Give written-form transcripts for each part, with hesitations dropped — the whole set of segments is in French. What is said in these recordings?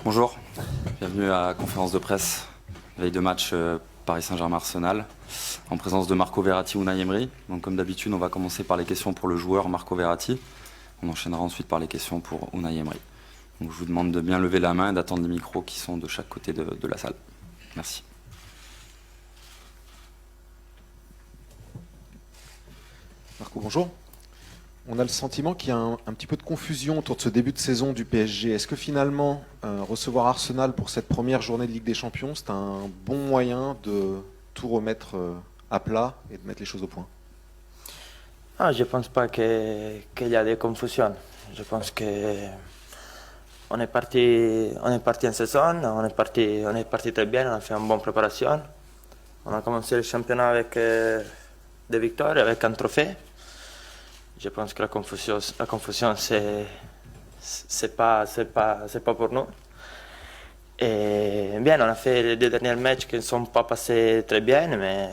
Bonjour, bienvenue à la conférence de presse, veille de match Paris Saint-Germain-Arsenal, en présence de Marco Verratti ou Unai Emery. Donc comme d'habitude, on va commencer par les questions pour le joueur Marco Verratti. On enchaînera ensuite par les questions pour Unai Emery. Donc je vous demande de bien lever la main et d'attendre les micros qui sont de chaque côté de la salle. Merci. Marco, bonjour. On a le sentiment qu'il y a un petit peu de confusion autour de ce début de saison du PSG. Est-ce que finalement, recevoir Arsenal pour cette première journée de Ligue des Champions, c'est un bon moyen de tout remettre à plat et de mettre les choses au point? Je ne pense pas qu'il y a des confusions. Je pense que on est parti en saison, on est parti très bien, on a fait une bonne préparation. On a commencé le championnat avec des victoires, avec un trophée. Je pense que la confusion c'est pas pour nous. Et bien, on a fait les deux derniers matchs qui ne sont pas passés très bien, mais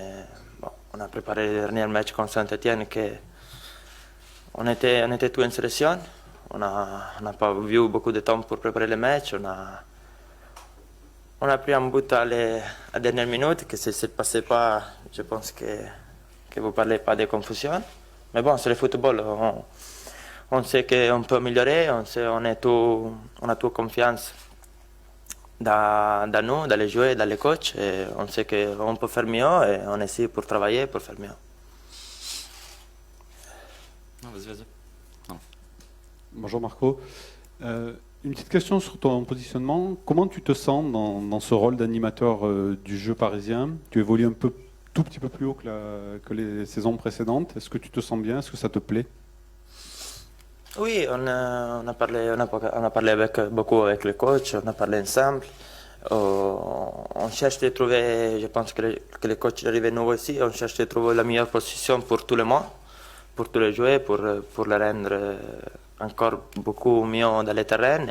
bon, on a préparé les derniers matchs contre Saint-Etienne que on était tous en sélection. On n'a pas eu beaucoup de temps pour préparer les matchs. On a pris un but à la dernière minute, que si ça ne passait pas, je pense que vous ne parlez pas de confusion. Mais bon, c'est le football. On sait qu'on peut améliorer, on a toute confiance dans nous, dans les joueurs, dans les coachs. Et on sait qu'on peut faire mieux et on essaie pour travailler pour faire mieux. Non, vas-y. Non. Bonjour Marco. Une petite question sur ton positionnement. Comment tu te sens dans ce rôle d'animateur du jeu parisien? Tu évolues tout petit peu plus haut que les saisons précédentes. Est-ce que tu te sens bien? Est-ce que ça te plaît? Oui, on a parlé beaucoup avec le coach, on a parlé ensemble. On cherche de trouver, je pense que le coach est arrivé nouveau ici, on cherche de trouver la meilleure position pour tout le monde, pour tous les joueurs, pour le rendre encore beaucoup mieux dans le terrain.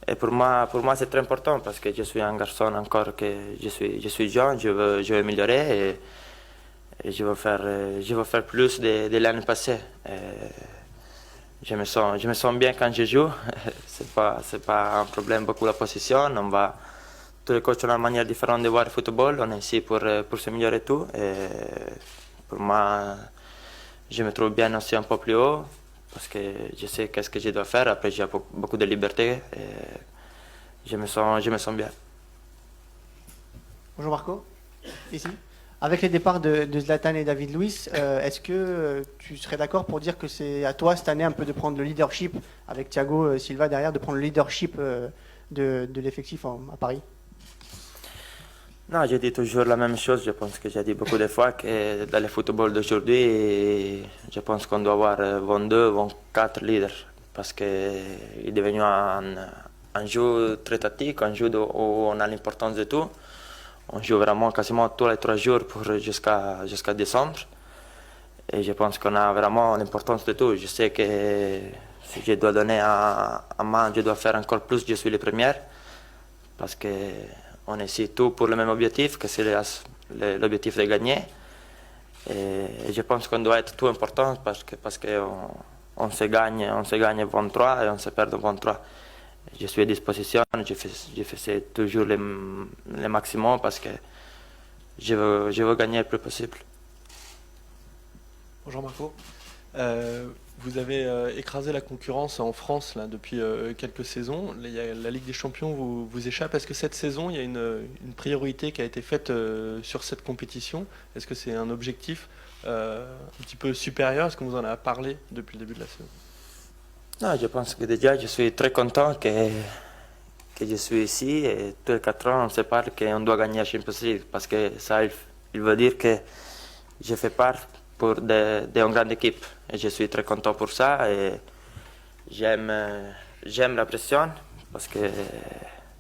Et pour moi c'est très important parce que je suis un garçon encore que je suis jeune, je veux améliorer et je veux faire plus de l'année passée. Je me sens bien quand je joue. c'est pas un problème beaucoup la position. Tous les coachs ont une manière différente de voir le football. On est ici pour s'améliorer tout. Et pour moi, je me trouve bien aussi un peu plus haut parce que je sais qu'est-ce que je dois faire. Après, j'ai beaucoup de liberté et je me sens bien. Bonjour Marco, ici. Avec les départs de Zlatan et David Luiz, est-ce que tu serais d'accord pour dire que c'est à toi cette année un peu de prendre le leadership, avec Thiago Silva derrière, de prendre le leadership de l'effectif à Paris? Non, je dis toujours la même chose. Je pense que j'ai dit beaucoup de fois que dans le football d'aujourd'hui, je pense qu'on doit avoir 22, 24 leaders parce qu'il est devenu un jeu très tactique, un jeu où on a l'importance de tout. On joue vraiment quasiment tous les 3 jours jusqu'à décembre. Et je pense qu'on a vraiment l'importance de tout. Je sais que si je dois donner à main, je dois faire encore plus, je suis le premier. Parce qu'on est ici tout pour le même objectif, que c'est l'objectif de gagner. Et je pense qu'on doit être tout important parce qu'on se gagne 23 et on se perd 23. Je suis à disposition, je fais toujours le maximum parce que je veux gagner le plus possible. Bonjour Marco. Vous avez écrasé la concurrence en France là, depuis quelques saisons. La Ligue des Champions vous échappe. Est-ce que cette saison, il y a une priorité qui a été faite sur cette compétition? Est-ce que c'est un objectif un petit peu supérieur? Est-ce qu'on vous en a parlé depuis le début de la saison? Non, je pense que déjà je suis très content que je suis ici et tous les 4 ans on se parle qu'on doit gagner la Champions League parce que ça il veut dire que je fais part pour d'une grande équipe et je suis très content pour ça et j'aime la pression parce que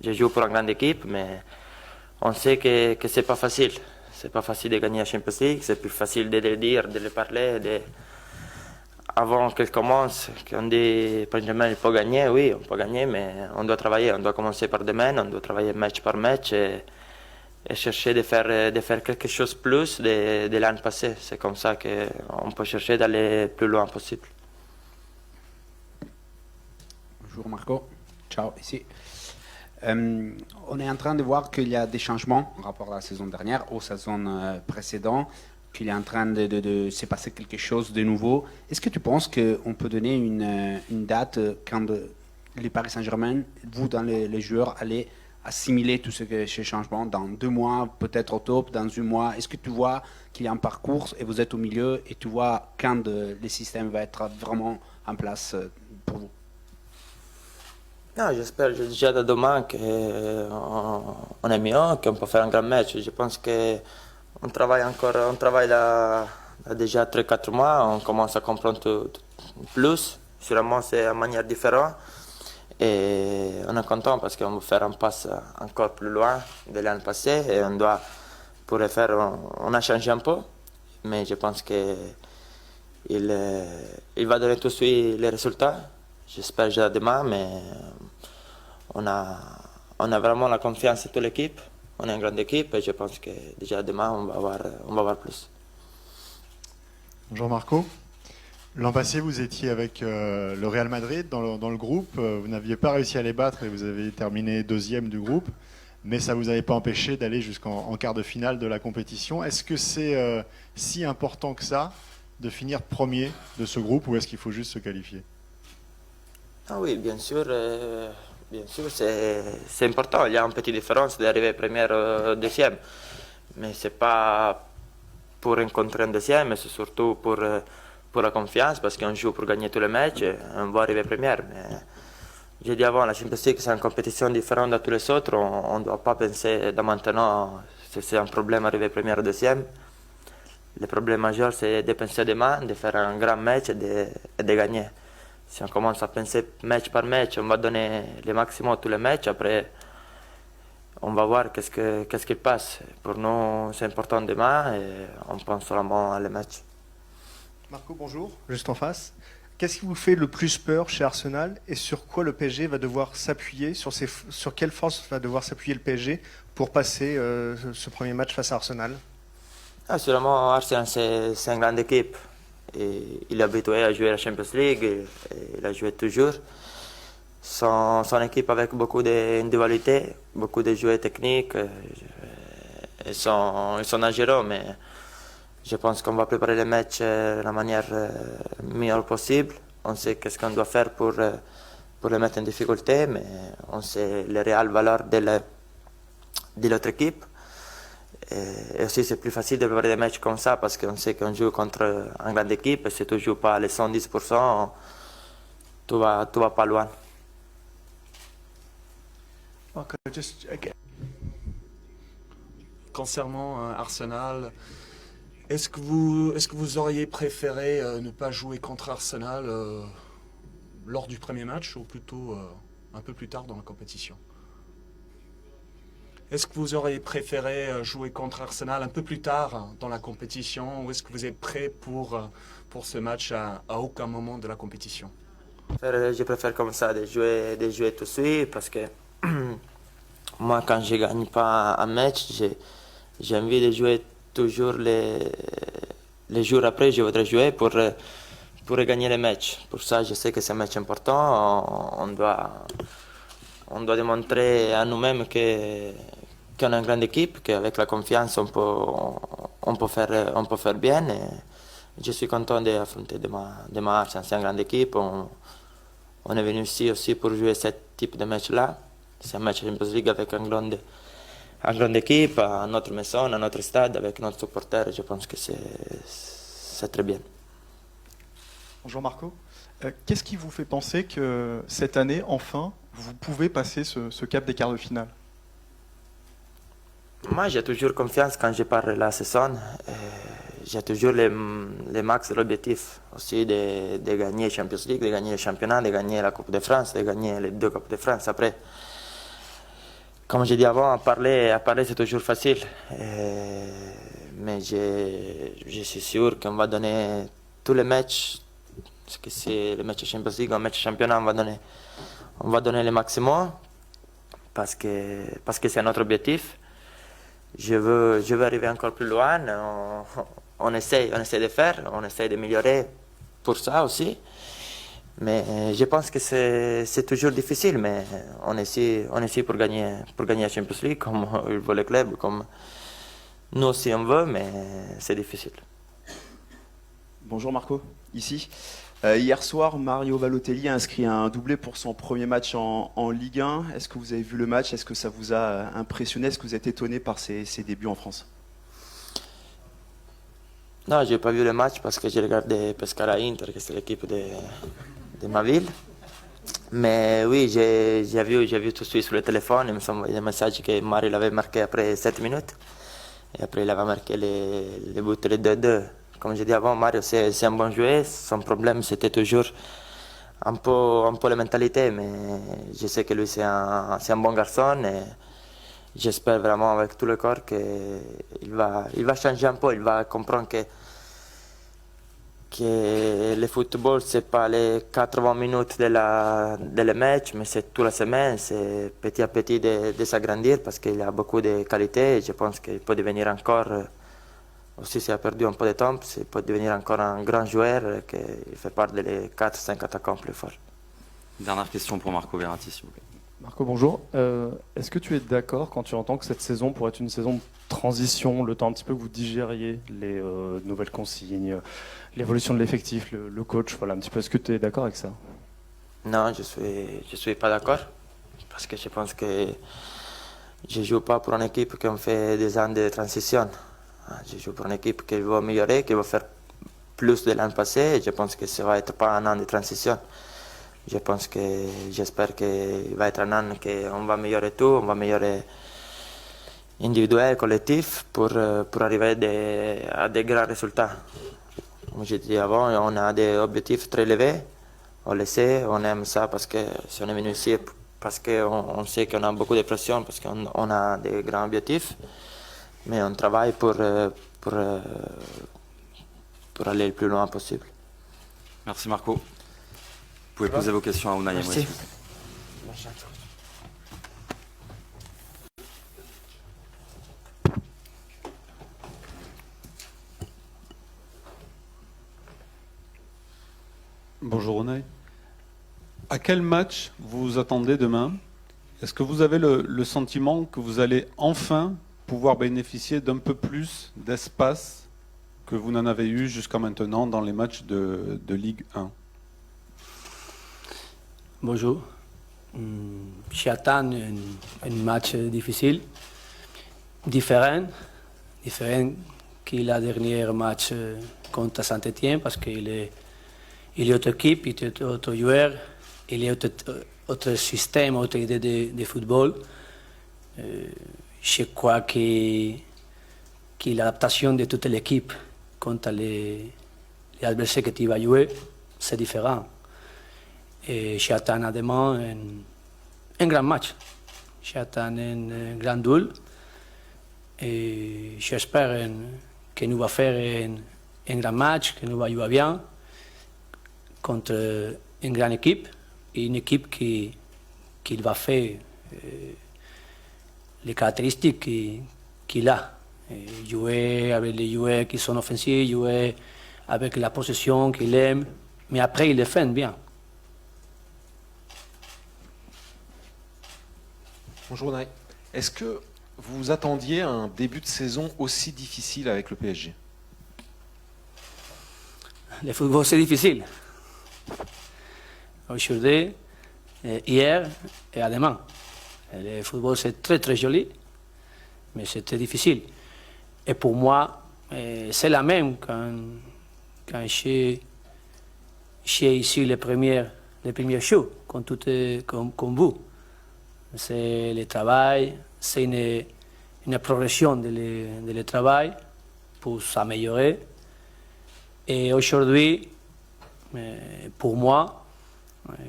je joue pour une grande équipe mais on sait que c'est pas facile. C'est pas facile de gagner la Champions League, c'est plus facile de le dire, de le parler, avant qu'elle commence, qu'on dit par exemple il peut gagner, oui, on peut gagner, mais on doit travailler, on doit commencer par demain, on doit travailler match par match et chercher de faire quelque chose plus de l'année passée. C'est comme ça qu'on peut chercher d'aller le plus loin possible. Bonjour Marco, ciao, ici. On est en train de voir qu'il y a des changements par rapport à la saison dernière, aux saisons précédentes, qu'il est en train de se passer quelque chose de nouveau. Est-ce que tu penses qu'on peut donner une date quand les Paris Saint-Germain, vous, dans les joueurs, allez assimiler tous ces changements dans 2 mois, peut-être au top, dans 1 mois? Est-ce que tu vois qu'il y a un parcours et vous êtes au milieu et tu vois quand le système va être vraiment en place pour vous? Non, j'espère déjà de demain qu'on est mieux, qu'on peut faire un grand match. Je pense qu'on travaille encore, on travaille là déjà 3-4 mois, on commence à comprendre tout plus. Sûrement, c'est de manière différente. Et on est content parce qu'on veut faire un pas encore plus loin de l'année passée et on doit, pour le faire, on a changé un peu, mais je pense qu'il va donner tout de suite les résultats. J'espère déjà demain, mais on a vraiment la confiance de toute l'équipe. On est une grande équipe et je pense que déjà demain, on va voir plus. Bonjour Marco. L'an passé, vous étiez avec le Real Madrid dans le groupe. Vous n'aviez pas réussi à les battre et vous avez terminé 2e du groupe. Mais ça ne vous avait pas empêché d'aller jusqu'en quart de finale de la compétition. Est-ce que c'est si important que ça de finir premier de ce groupe ou est-ce qu'il faut juste se qualifier? Ah oui, bien sûr, c'est important. Il y a une petite différence d'arriver première ou deuxième. Mais ce n'est pas pour rencontrer un deuxième, mais c'est surtout pour la confiance, parce qu'on joue pour gagner tous les matchs, on va arriver première. Mais j'ai dit avant, la Champions League, c'est une compétition différente de tous les autres. On ne doit pas penser de maintenant si c'est un problème d'arriver première ou deuxième. Le problème majeur, c'est de penser demain, de faire un grand match et de gagner. Si on commence à penser match par match, on va donner le maximum à tous les matchs. Après, on va voir qu'est-ce qui passe. Pour nous, c'est important demain et on pense seulement à les matchs. Marco, bonjour, juste en face. Qu'est-ce qui vous fait le plus peur chez Arsenal et sur quoi le PSG va devoir s'appuyer, sur quelle force va devoir s'appuyer le PSG pour passer ce premier match face à Arsenal? Sûrement, Arsenal, c'est une grande équipe. Et il est habitué à jouer à la Champions League et il a joué toujours. Son équipe avec beaucoup d'individualité, beaucoup de joueurs techniques. Ils sont dangereux, mais je pense qu'on va préparer les matchs de la manière meilleure possible. On sait qu'est-ce qu'on doit faire pour les mettre en difficulté, mais on sait les réelles valeurs de l'autre équipe. Et aussi, c'est plus facile de préparer des matchs comme ça parce qu'on sait qu'on joue contre une grande équipe et si tu ne joues pas les 110%, tu vas pas loin. Okay, just again. Concernant Arsenal, est-ce que vous auriez préféré ne pas jouer contre Arsenal lors du premier match ou plutôt un peu plus tard dans la compétition? Est-ce que vous auriez préféré jouer contre Arsenal un peu plus tard dans la compétition ou est-ce que vous êtes prêt pour ce match à aucun moment de la compétition? Je préfère comme ça, de jouer tout de suite parce que moi, quand je ne gagne pas un match, j'ai envie de jouer toujours les jours après. Je voudrais jouer pour gagner les matchs. Pour ça, je sais que c'est un match important. On doit démontrer à nous-mêmes qu'on est une grande équipe, qu'avec la confiance, on peut faire bien. Et je suis content d'affronter demain. C'est une grande équipe. On est venu ici aussi pour jouer ce type de match-là. C'est un match Champions League avec une grande équipe, à notre maison, à notre stade, avec notre supporter. Je pense que c'est très bien. Bonjour Marco. Qu'est-ce qui vous fait penser que cette année, enfin, vous pouvez passer ce cap des quarts de finale? Moi, j'ai toujours confiance quand je pars la saison. J'ai toujours les max de l'objectif aussi de gagner la Champions League, de gagner le championnat, de gagner la Coupe de France, de gagner les 2 Coupes de France. Après, comme j'ai dit avant, à parler c'est toujours facile. Mais je suis sûr qu'on va donner tous les matchs, parce que c'est le match Champions League, un match championnat, on va donner le maximum parce que c'est notre objectif. Je veux arriver encore plus loin. On essaie de faire, on essaie d'améliorer pour ça aussi. Mais je pense que c'est toujours difficile, mais on essaie pour gagner la Champions League, comme il veut le club, comme nous aussi on veut, mais c'est difficile. Bonjour Marco, ici. Hier soir, Mario Balotelli a inscrit un doublé pour son premier match en Ligue 1. Est-ce que vous avez vu le match? Est-ce que ça vous a impressionné? Est-ce que vous êtes étonné par ses débuts en France? Non, je n'ai pas vu le match parce que j'ai regardé Pescara Inter, que c'est l'équipe de ma ville. Mais oui, j'ai vu tout de suite sur le téléphone, il m'a envoyé un message que Mario l'avait marqué après 7 minutes. Et après, il avait marqué les buts, les 2-2. Comme j'ai dit avant, Mario, c'est un bon joueur. Son problème, c'était toujours un peu la mentalité. Mais je sais que lui, c'est un bon garçon. Et j'espère vraiment avec tout le corps qu'il va changer un peu. Il va comprendre que le football, ce n'est pas les 80 minutes de le match, mais c'est toute la semaine. C'est petit à petit de s'agrandir parce qu'il a beaucoup de qualités. Et je pense qu'il peut devenir encore... Aussi, s'il a perdu un peu de temps, il peut devenir encore un grand joueur qui fait partie des 4-5 attaquants plus forts. Dernière question pour Marco Verratti, s'il vous plaît. Marco, bonjour. Est-ce que tu es d'accord quand tu entends que cette saison pourrait être une saison de transition, le temps un petit peu que vous digériez les nouvelles consignes, l'évolution de l'effectif, le coach, voilà un petit peu. Est-ce que tu es d'accord avec ça? Non, je suis pas d'accord parce que je pense que je joue pas pour une équipe qui a fait des ans de transition. Je joue pour une équipe qui va améliorer, qui va faire plus de l'an passé. Et je pense que ça va être pas un an de transition. J'espère qu'il va être un an qu'on va améliorer tout, on va améliorer individuel, collectif pour arriver à des grands résultats. Comme je disais avant, on a des objectifs très élevés. On le sait, on aime ça parce que si on est venu ici, parce qu'on sait qu'on a beaucoup de pression, parce qu'on a des grands objectifs. Mais on travaille pour aller le plus loin possible. Merci Marco. Vous pouvez poser vos questions à Unai Emery. Merci. Bonjour Unai. À quel match vous vous attendez demain? Est-ce que vous avez le sentiment que vous allez enfin pouvoir bénéficier d'un peu plus d'espace que vous n'en avez eu jusqu'à maintenant dans les matchs de Ligue 1? Bonjour. J'attends un match difficile, différent que le dernier match contre Saint-Étienne parce qu'il est autre équipe, il est autre joueur, il est autre système, autre idée de football. Je crois que l'adaptation de toute l'équipe contre les adversaires que tu vas jouer, c'est différent. Et j'attends à demain un grand match. J'attends un grand duel. Et j'espère que nous allons faire un grand match, que nous allons jouer bien contre une grande équipe. Et une équipe qui va faire les caractéristiques qu'il a. Jouer avec les joueurs qui sont offensifs, jouer avec la possession qu'il aime, mais après il défend bien. Bonjour Unai. Est-ce que vous vous attendiez à un début de saison aussi difficile avec le PSG? Le football c'est difficile. Aujourd'hui, hier et à demain. Le football c'est très très joli, mais c'est très difficile. Et pour moi, c'est la même quand j'ai ici les premiers shows, comme vous. C'est le travail, c'est une progression de le travail pour s'améliorer. Et aujourd'hui, pour moi,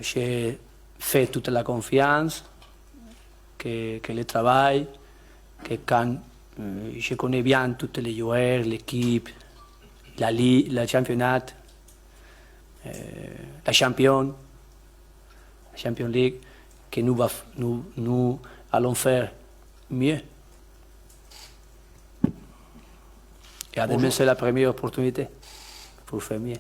j'ai fait toute la confiance que le travail, que quand je connais bien tous les joueurs, l'équipe, la championnat, la Champions League, que nous allons faire mieux. Et à demain, c'est la première opportunité pour faire mieux.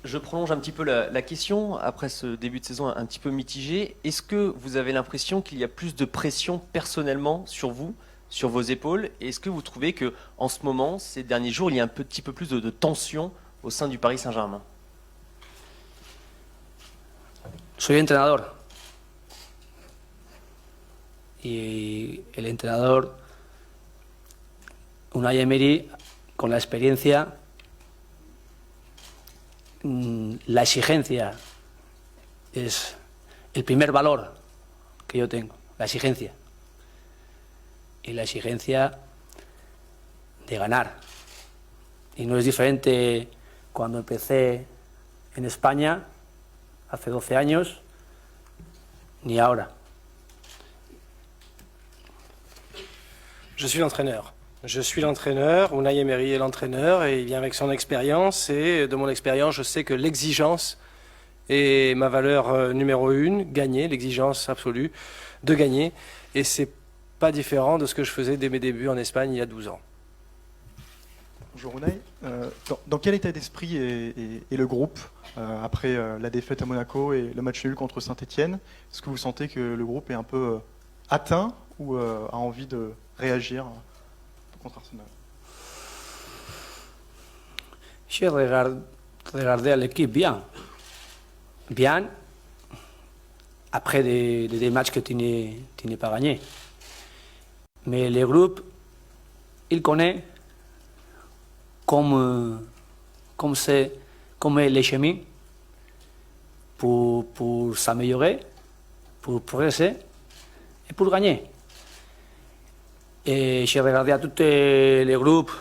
Je prolonge un petit peu la question. Après ce début de saison un petit peu mitigé, est-ce que vous avez l'impression qu'il y a plus de pression personnellement sur vous, sur vos épaules? Et est-ce que vous trouvez que en ce moment, ces derniers jours, il y a un petit peu plus de tension au sein du Paris Saint-Germain? Soy entrenador. Y el entrenador Unai Emery, con la experiencia, la exigencia es el primer valor que yo tengo, la exigencia. Y la exigencia de ganar. Y no es diferente cuando empecé en España, hace 12 años, ni ahora. Je suis l'entraîneur. Je suis l'entraîneur, Unai Emery est l'entraîneur et il vient avec son expérience et de mon expérience, je sais que l'exigence est ma valeur numéro 1, gagner, l'exigence absolue de gagner et c'est pas différent de ce que je faisais dès mes débuts en Espagne il y a 12 ans. Bonjour Unai. Dans quel état d'esprit est le groupe après la défaite à Monaco et le match nul contre Saint-Etienne? Est-ce que vous sentez que le groupe est un peu atteint ou a envie de réagir contre Arsenal? J'ai regardé l'équipe bien. Bien, après des matchs que tu n'as pas gagnés. Mais le groupe, il connaît comme est le chemin pour s'améliorer, pour progresser et pour gagner. Et j'ai regardé à tous les groupes,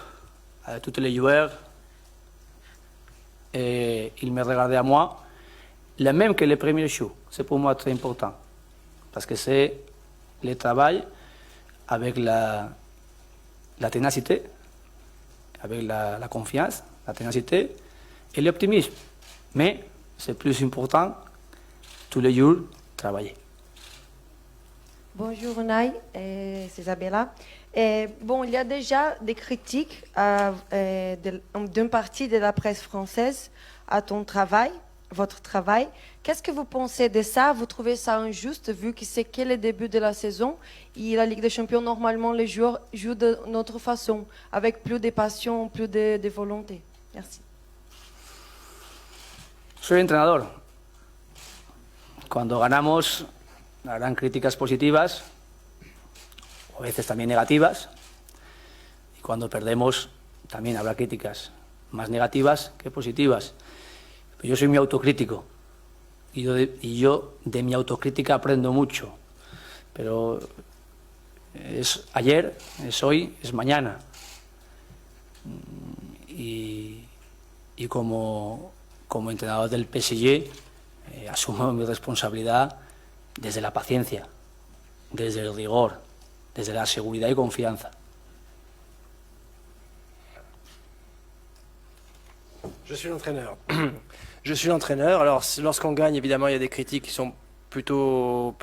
à tous les joueurs, et ils me regardaient à moi, le même que le premier show. C'est pour moi très important, parce que c'est le travail avec la ténacité, avec la confiance, la ténacité et l'optimisme. Mais c'est plus important, tous les jours, travailler. Bonjour Unai, c'est Isabella. Bon, il y a déjà des critiques d'une partie de la presse française à ton travail, votre travail. Qu'est-ce que vous pensez de ça? Vous trouvez ça injuste vu que c'est que le début de la saison et la Ligue des Champions, normalement, les joueurs jouent de notre façon, avec plus de passion, plus de volonté? Merci. Soy entrenador. Cuando ganamos, habrán críticas positivas, o a veces también negativas, y cuando perdemos, también habrá críticas más negativas que positivas. Pero yo soy muy autocrítico, y yo de mi autocrítica aprendo mucho, pero es ayer, es hoy, es mañana. Y como entrenador del PSG, asumo mi responsabilidad desde la paciencia, desde el rigor, desde la seguridad y confianza. Je suis l'entraîneur. Je suis l'entraîneur. Alors, lorsqu'on gagne, évidemment, il y a des critiques qui sont plutôt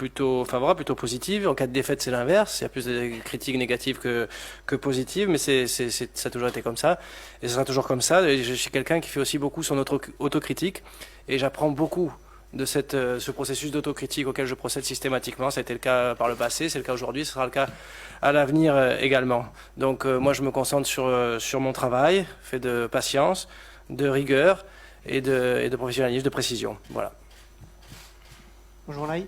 favorables, plutôt positives. En cas de défaite, c'est l'inverse. Il y a plus de critiques négatives que positives, mais ça a toujours été comme ça. Et ce sera toujours comme ça. Et je suis quelqu'un qui fait aussi beaucoup son autocritique. Et j'apprends beaucoup de ce processus d'autocritique auquel je procède systématiquement. Ça a été le cas par le passé, c'est le cas aujourd'hui, ce sera le cas à l'avenir également. Donc moi, je me concentre sur mon travail, fait de patience, de rigueur et de professionnalisme, de précision. Voilà. Bonjour Unai.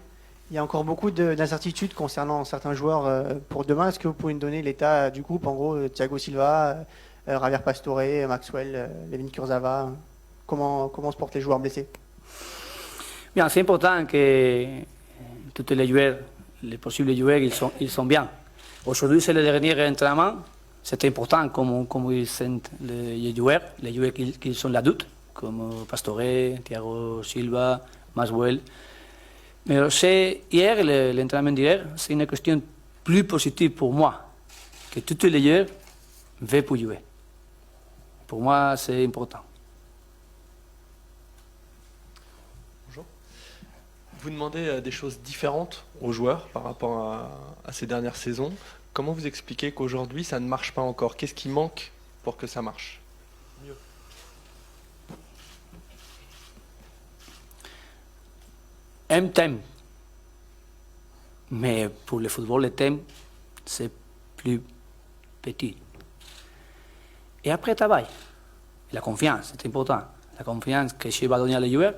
Il y a encore beaucoup d'incertitudes concernant certains joueurs pour demain. Est-ce que vous pouvez nous donner l'état du groupe? En gros, Thiago Silva, Javier Pastore, Maxwell, Levin Kurzawa. Comment se portent les joueurs blessés? Bien, c'est important que tous les joueurs, les possibles joueurs, ils sont bien. Aujourd'hui, c'est le dernier entraînement. C'est important comme ils sentent les joueurs qui sont là doute, comme Pastore, Thiago Silva, Maxwell. Mais hier, l'entraînement d'hier, c'est une question plus positive pour moi, que tous les joueurs veulent pour jouer. Pour moi, c'est important. Vous demandez des choses différentes aux joueurs par rapport à ces dernières saisons. Comment vous expliquez qu'aujourd'hui, ça ne marche pas encore? Qu'est-ce qui manque pour que ça marche mieux? un thème. Mais pour le football, le thème, c'est plus petit. Et après, le travail. La confiance, c'est important. La confiance que je vais donner à les joueurs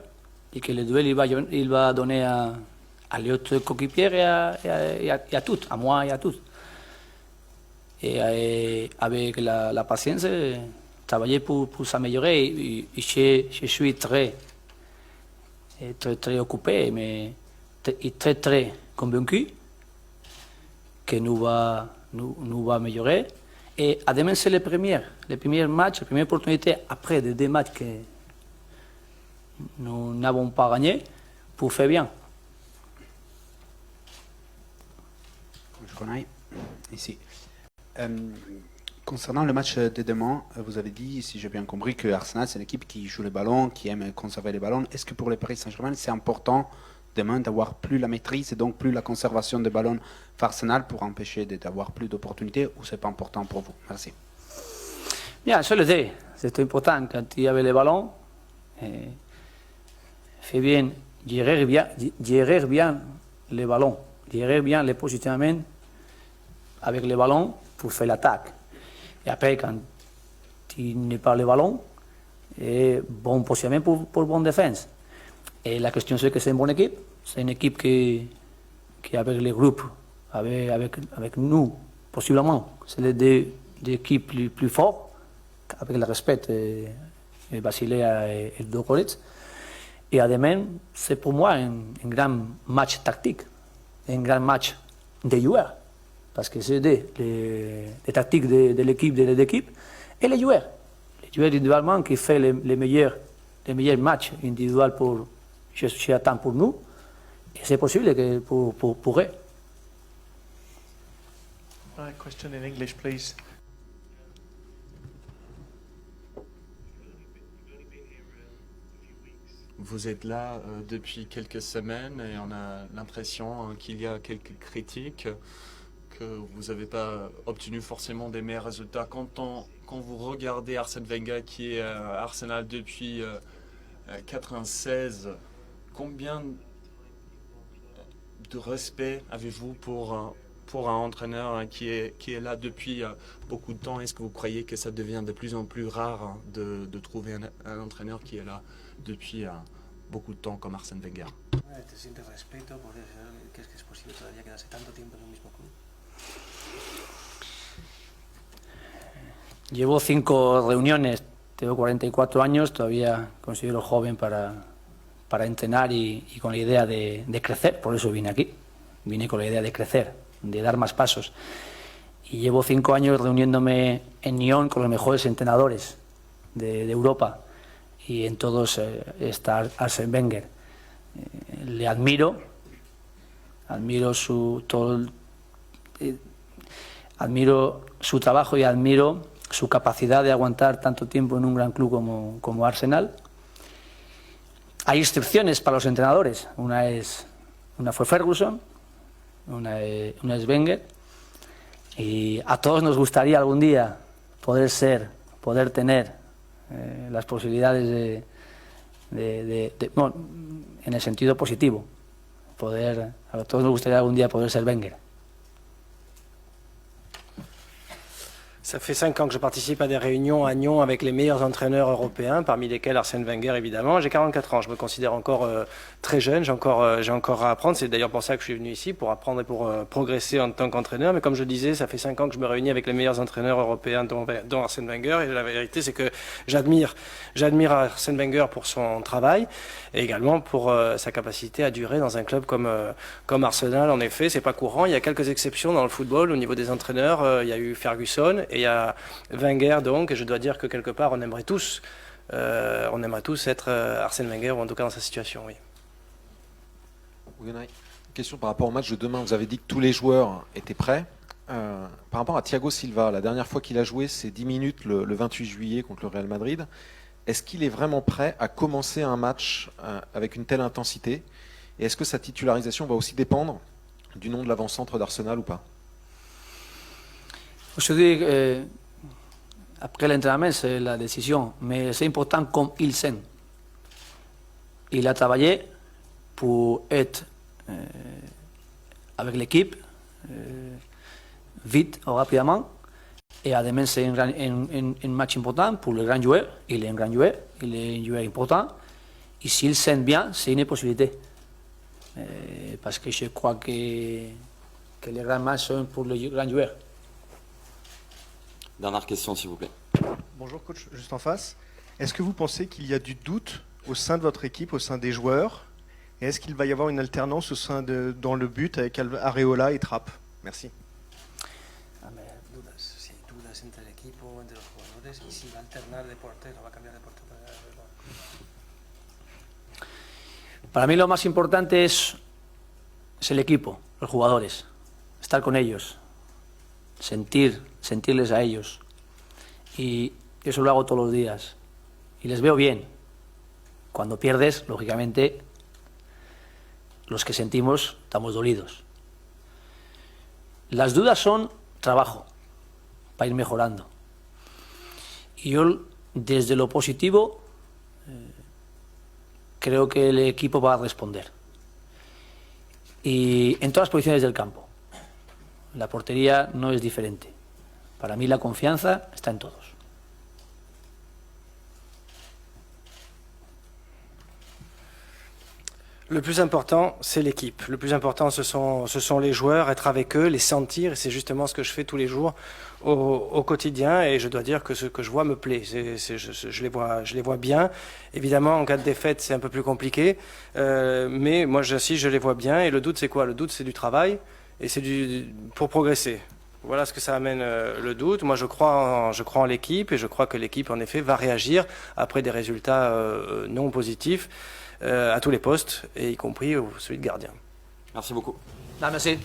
et que le duel, il va donner à l'autre coéquipier et à tous, à moi et à tous. Et avec la patience, travailler pour s'améliorer. Et je suis très occupé, mais très convaincu que nous va améliorer. Et demain, c'est le premier match, la première opportunité après des 2 matchs que nous n'avons pas gagnés pour faire bien. Je connais ici. Concernant le match de demain, vous avez dit, si j'ai bien compris, que Arsenal, c'est l'équipe qui joue le ballon, qui aime conserver les ballons. Est-ce que pour le Paris Saint-Germain, c'est important demain d'avoir plus la maîtrise et donc plus la conservation des ballons d'Arsenal pour empêcher d'avoir plus d'opportunités, ou c'est pas important pour vous? Merci. Bien, je le dis, c'est important quand il y avait les ballons. Fais bien, gérer bien les ballons, gérer bien les positionnements avec les ballons pour faire l'attaque. Et après, quand tu n'as pas le ballon, bon positionnement pour bonne défense. Et la question, c'est que c'est une bonne équipe. C'est une équipe qui avec les groupes, avec nous, possiblement, c'est les deux équipes les plus fortes, avec le respect de Basilea et Djokovic. Et demain, c'est pour moi un grand match tactique, un grand match de joueurs. Parce que c'est les tactiques de l'équipe, de l'équipe, et les joueurs. Les joueurs individuellement qui font les meilleurs matchs individuels pour j'attends pour nous, et c'est possible que pour eux. Question in English, please. Vous êtes là depuis quelques semaines et on a l'impression qu'il y a quelques critiques, que vous n'avez pas obtenu forcément des meilleurs résultats. Quand vous regardez Arsène Wenger qui est à Arsenal depuis 1996, combien de respect avez-vous pour un entraîneur qui est là depuis beaucoup de temps? Est-ce que vous croyez que ça devient de plus en plus rare de trouver un entraîneur qui est là depuis beaucoup de temps comme Arsène Wenger? ¿Te sientes respeto por eso? ¿Crees que es posible todavía quedarse tanto tiempo en el mismo club? Llevo 5 reuniones, tengo 44 años, todavía considero joven para entrenar y con la idea de crecer, por eso vine aquí. Vine con la idea de crecer, de dar más pasos. Y llevo 5 años reuniéndome en Nyon con los mejores entrenadores de Europa. Y en todos está Arsène Wenger. Le admiro su trabajo y admiro su capacidad de aguantar tanto tiempo en un gran club como Arsenal. Hay excepciones para los entrenadores. Una fue Ferguson, una es Wenger. Y a todos nos gustaría algún día poder tener las posibilidades bueno, en el sentido positivo. A todos nos gustaría algún día poder ser Wenger. Ça fait 5 ans que je participe à des réunions à Nyon avec les meilleurs entraîneurs européens, parmi lesquels Arsène Wenger évidemment. J'ai 44 ans, je me considère encore très jeune, j'ai encore à apprendre. C'est d'ailleurs pour ça que je suis venu ici, pour apprendre et pour progresser en tant qu'entraîneur. Mais comme je disais, ça fait 5 ans que je me réunis avec les meilleurs entraîneurs européens, dont Arsène Wenger. Et la vérité, c'est que j'admire Arsène Wenger pour son travail et également pour sa capacité à durer dans un club comme Arsenal. En effet, c'est pas courant. Il y a quelques exceptions dans le football au niveau des entraîneurs. Il y a eu Ferguson et il y a Wenger, donc, et je dois dire que quelque part, on aimerait tous être Arsène Wenger, ou en tout cas dans sa situation, oui. Une question par rapport au match de demain. Vous avez dit que tous les joueurs étaient prêts. Par rapport à Thiago Silva, la dernière fois qu'il a joué, c'est 10 minutes le 28 juillet contre le Real Madrid. Est-ce qu'il est vraiment prêt à commencer un match avec une telle intensité? Et est-ce que sa titularisation va aussi dépendre du nom de l'avant-centre d'Arsenal ou pas? Je dis après l'entraînement, c'est la décision, mais c'est important comme il sent. Il a travaillé pour être avec l'équipe vite ou rapidement. Et además c'est un match important pour le grand joueur. Il est un grand joueur, il est un joueur important. Et s'il sent bien, c'est une possibilité. Parce que je crois que les grands matchs sont pour les grands joueurs. Dernière question, s'il vous plaît. Bonjour coach, juste en face. Est-ce que vous pensez qu'il y a du doute au sein de votre équipe, au sein des joueurs? Et est-ce qu'il va y avoir une alternance dans le but avec Areola et Trapp? Merci. Para mí lo más importante es el equipo, los jugadores, estar con ellos, sentirles a ellos. Y eso lo hago todos los días. Y les veo bien. Cuando pierdes, lógicamente, los que sentimos estamos dolidos. Las dudas son trabajo, para ir mejorando. Y yo, desde lo positivo, creo que el equipo va a responder. Y en todas las posiciones del campo. La portería no es diferente. Para mí la confianza está en todos. Le plus important, c'est l'équipe. Le plus important, ce sont les joueurs, être avec eux, les sentir. Et c'est justement ce que je fais tous les jours au quotidien. Et je dois dire que ce que je vois me plaît. Je les vois bien. Évidemment, en cas de défaite, c'est un peu plus compliqué. Mais moi, je les vois bien. Et le doute, c'est quoi? Le doute, c'est du travail. Et c'est pour progresser. Voilà ce que ça amène le doute. Moi, je crois en l'équipe. Et je crois que l'équipe, en effet, va réagir après des résultats non positifs. À tous les postes, et y compris celui de gardien. Merci beaucoup. Merci.